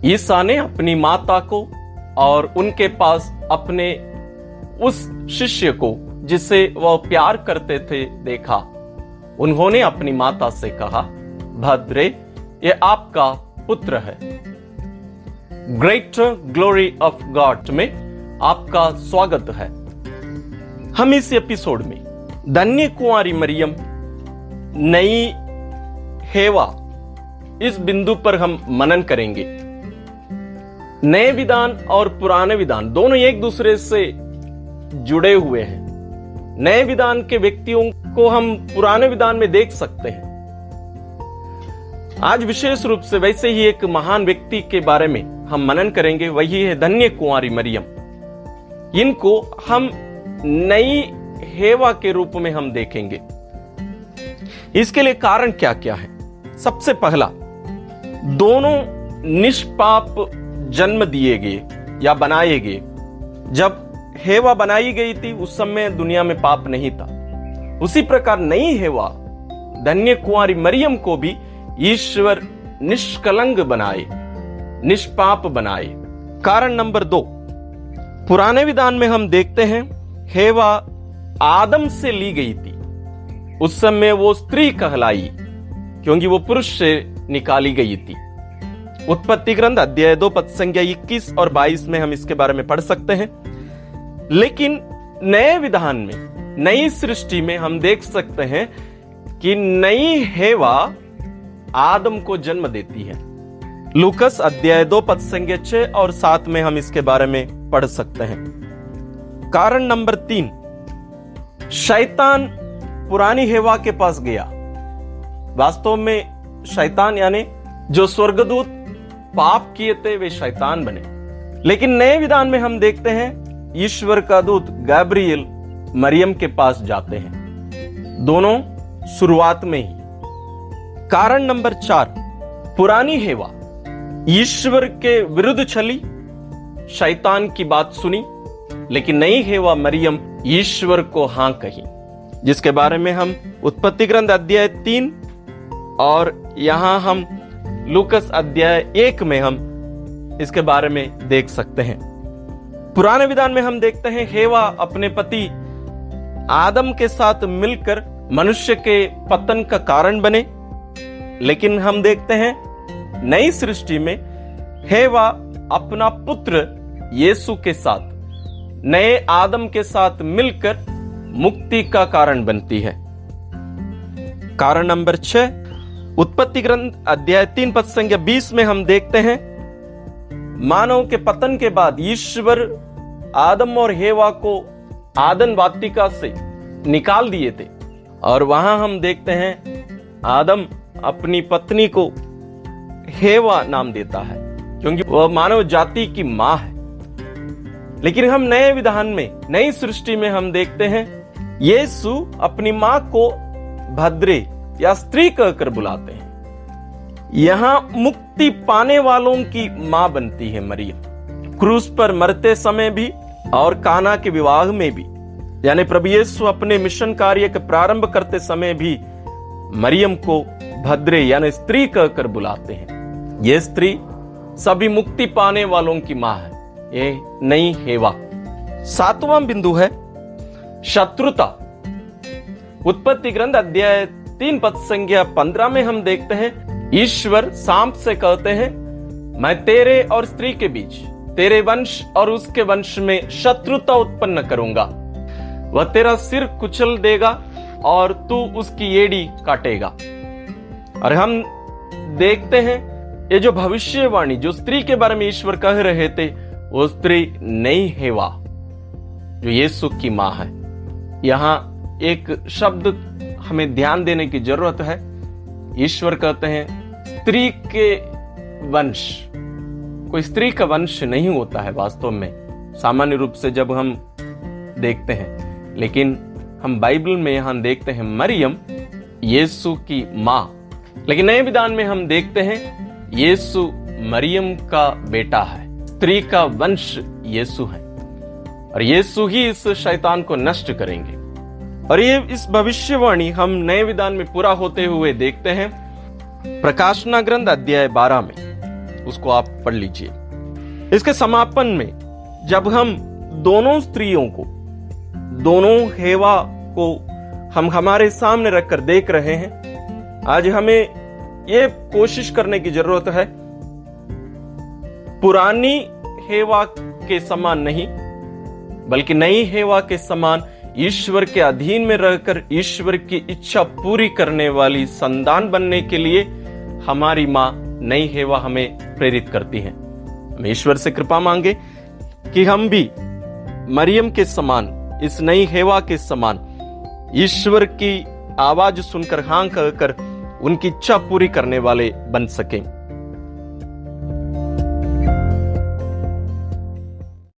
ईसा ने अपनी माता को और उनके पास अपने उस शिष्य को जिसे वह प्यार करते थे देखा। उन्होंने अपनी माता से कहा, भद्रे, ये आपका पुत्र है। ग्रेटर ग्लोरी ऑफ गॉड में आपका स्वागत है। हम इस एपिसोड में धन्य कुंवारी मरियम, नई हेवा, इस बिंदु पर हम मनन करेंगे। नए विधान और पुराने विधान दोनों एक दूसरे से जुड़े हुए हैं। नए विधान के व्यक्तियों को हम पुराने विधान में देख सकते हैं। आज विशेष रूप से वैसे ही एक महान व्यक्ति के बारे में हम मनन करेंगे, वही है धन्य कुंवारी मरियम। इनको हम नई हेवा के रूप में हम देखेंगे। इसके लिए कारण क्या क्या है? सबसे पहला, दोनों निष्पाप जन्म दिए गए या बनाए गए। जब हेवा बनाई गई थी उस समय दुनिया में पाप नहीं था। उसी प्रकार नई हेवा धन्य कुंवारी मरियम को भी ईश्वर निष्कलंक बनाए, निष्पाप बनाए। कारण नंबर 2, पुराने विधान में हम देखते हैं हेवा आदम से ली गई थी। उस समय वो स्त्री कहलाई क्योंकि वो पुरुष से निकाली गई थी। उत्पत्ति ग्रंथ अध्याय 2 पद संख्या 21 और 22 में हम इसके बारे में पढ़ सकते हैं। लेकिन नए विधान में, नई सृष्टि में हम देख सकते हैं कि नई हेवा आदम को जन्म देती है। लूकस अध्याय 2 पद संख्या 6 और 7 में हम इसके बारे में पढ़ सकते हैं। कारण नंबर 3, शैतान पुरानी हेवा के पास गया। वास्तव में शैतान यानी जो स्वर्गदूत पाप किए थे वे शैतान बने। लेकिन नए विधान में हम देखते हैं ईश्वर का दूत गैब्रियल मरियम के पास जाते हैं, दोनों शुरुआत में ही। कारण नंबर 4, पुरानी हेवा ईश्वर के विरुद्ध चली, शैतान की बात सुनी, लेकिन नई हेवा मरियम ईश्वर को हां कही, जिसके बारे में हम उत्पत्ति ग्रंथ अध्याय 3 और यहां हम लूकस अध्याय 1 में हम इसके बारे में देख सकते हैं। पुराने विधान में हम देखते हैं हेवा अपने पति आदम के साथ मिलकर मनुष्य के पतन का कारण बने। लेकिन हम देखते हैं नई सृष्टि में हेवा अपना पुत्र यीशु के साथ, नए आदम के साथ मिलकर मुक्ति का कारण बनती है। कारण नंबर 6, उत्पत्ति ग्रंथ अध्याय 3 पद संख्या 20 में हम देखते हैं मानव के पतन के बाद ईश्वर आदम और हेवा को आदन वाटिका से निकाल दिए थे। और वहां हम देखते हैं आदम अपनी पत्नी को हेवा नाम देता है क्योंकि वह मानव जाति की मां है। लेकिन हम नए विधान में, नई सृष्टि में हम देखते हैं यीशु अपनी मां को भद्रे या स्त्री कहकर बुलाते हैं। यहां मुक्ति पाने वालों की मां बनती है मरियम। क्रूस पर मरते समय भी और काना के विवाह में भी, यानी प्रभु यीशु अपने मिशन कार्य का प्रारंभ करते समय भी मरियम को भद्रे यानी स्त्री कहकर बुलाते हैं। यह स्त्री सभी मुक्ति पाने वालों की मां है। ये नई हेवा। 7वां बिंदु है शत्रुता। उत्पत्ति ग्रंथ अध्याय 3 पद संख्या 15 में हम देखते हैं ईश्वर सांप से कहते हैं, मैं तेरे और स्त्री के बीच, तेरे वंश और उसके वंश में शत्रुता उत्पन्न करूंगा। वह तेरा सिर कुचल देगा और तू उसकी एड़ी काटेगा। और हम देखते हैं ये जो भविष्यवाणी जो स्त्री के बारे में ईश्वर कह रहे थे, वो स्त्री नई हेवा जो यीशु की मां है। यहां एक शब्द हमें ध्यान देने की जरूरत है। ईश्वर कहते हैं स्त्री के वंश। कोई स्त्री का वंश नहीं होता है वास्तव में, सामान्य रूप से जब हम देखते हैं। लेकिन हम बाइबल में यहां देखते हैं मरियम यीशु की मां। लेकिन नए विधान में हम देखते हैं यीशु मरियम का बेटा है, स्त्री का वंश यीशु है और यीशु ही इस शैतान को नष्ट करेंगे। और ये इस भविष्यवाणी हम नए विधान में पूरा होते हुए देखते हैं प्रकाशना ग्रंथ अध्याय 12 में। उसको आप पढ़ लीजिए। इसके समापन में जब हम दोनों स्त्रियों को, दोनों हेवा को हम हमारे सामने रखकर देख रहे हैं, आज हमें ये कोशिश करने की जरूरत है पुरानी हेवा के समान नहीं, बल्कि नई हेवा के समान ईश्वर के अधीन में रहकर ईश्वर की इच्छा पूरी करने वाली संतान बनने के लिए हमारी मां नई हेवा हमें प्रेरित करती है। हम ईश्वर से कृपा मांगे कि हम भी मरियम के समान, इस नई हेवा के समान ईश्वर की आवाज सुनकर हां कहकर उनकी इच्छा पूरी करने वाले बन सकें।